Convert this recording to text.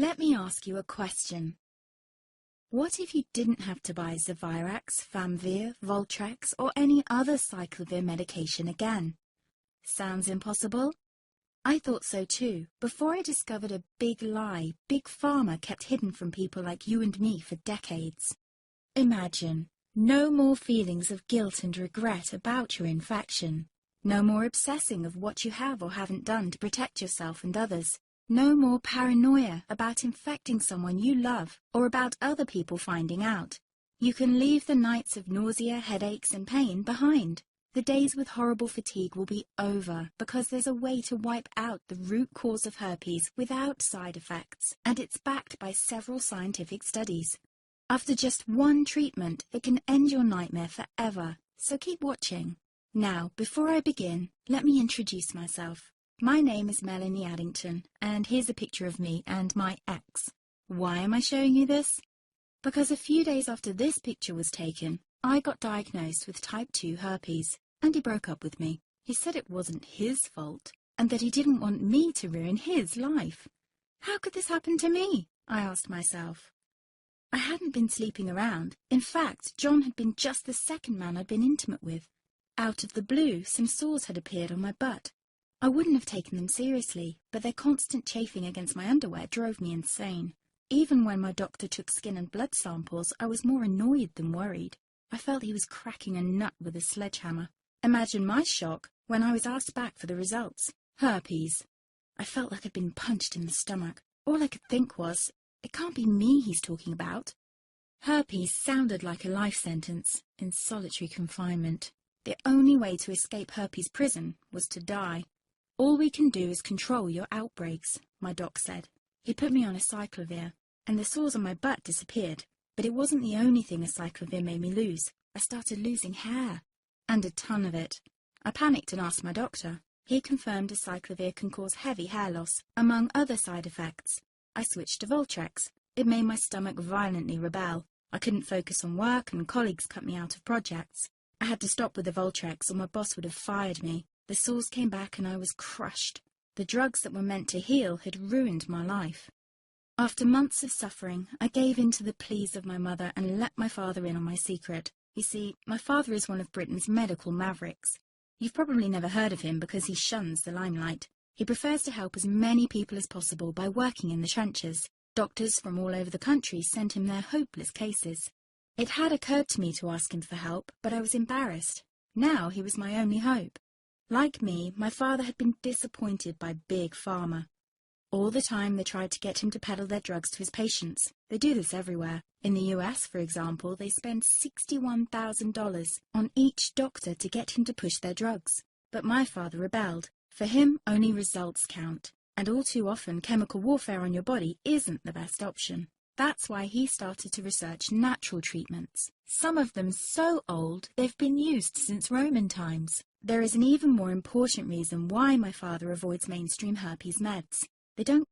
Let me ask you a question. What if you didn't have to buy Zevirax, Famvir, Voltrex, or any other cyclovir medication again? Sounds impossible? I thought so too, before I discovered a big lie Big Pharma kept hidden from people like you and me for decades. Imagine, no more feelings of guilt and regret about your infection. No more obsessing of what you have or haven't done to protect yourself and others. No more paranoia about infecting someone you love or about other people finding out. You can leave the nights of nausea, headaches and pain behind. The days with horrible fatigue will be over because there's a way to wipe out the root cause of herpes without side effects, and it's backed by several scientific studies. After just one treatment, it can end your nightmare forever, so keep watching. Now, before I begin, let me introduce myself. My name is Melanie Addington, and here's a picture of me and my ex. Why am I showing you this? Because a few days after this picture was taken, I got diagnosed with type 2 herpes, and he broke up with me. He said it wasn't his fault, and that he didn't want me to ruin his life. How could this happen to me? I asked myself. I hadn't been sleeping around. In fact, John had been just the second man I'd been intimate with. Out of the blue, some sores had appeared on my butt. I wouldn't have taken them seriously, but their constant chafing against my underwear drove me insane. Even when my doctor took skin and blood samples, I was more annoyed than worried. I felt he was cracking a nut with a sledgehammer. Imagine my shock when I was asked back for the results. Herpes. I felt like I'd been punched in the stomach. All I could think was, it can't be me he's talking about. Herpes sounded like a life sentence in solitary confinement. The only way to escape herpes prison was to die. All we can do is control your outbreaks, my doc said. He put me on a cyclovir, and the sores on my butt disappeared. But it wasn't the only thing a cyclovir made me lose. I started losing hair, and a ton of it. I panicked and asked my doctor. He confirmed a cyclovir can cause heavy hair loss, among other side effects. I switched to Voltrex. It made my stomach violently rebel. I couldn't focus on work, and colleagues cut me out of projects. I had to stop with the Voltrex, or my boss would have fired me. The sores came back and I was crushed. The drugs that were meant to heal had ruined my life. After months of suffering, I gave in to the pleas of my mother and let my father in on my secret. You see, my father is one of Britain's medical mavericks. You've probably never heard of him because he shuns the limelight. He prefers to help as many people as possible by working in the trenches. Doctors from all over the country sent him their hopeless cases. It had occurred to me to ask him for help, but I was embarrassed. Now he was my only hope. Like me, my father had been disappointed by Big Pharma. All the time they tried to get him to peddle their drugs to his patients. They do this everywhere. In the US, for example, they spend $61,000 on each doctor to get him to push their drugs. But my father rebelled. For him, only results count. And all too often, chemical warfare on your body isn't the best option. That's why he started to research natural treatments. Some of them so old, they've been used since Roman times. There is an even more important reason why my father avoids mainstream herpes meds. They don't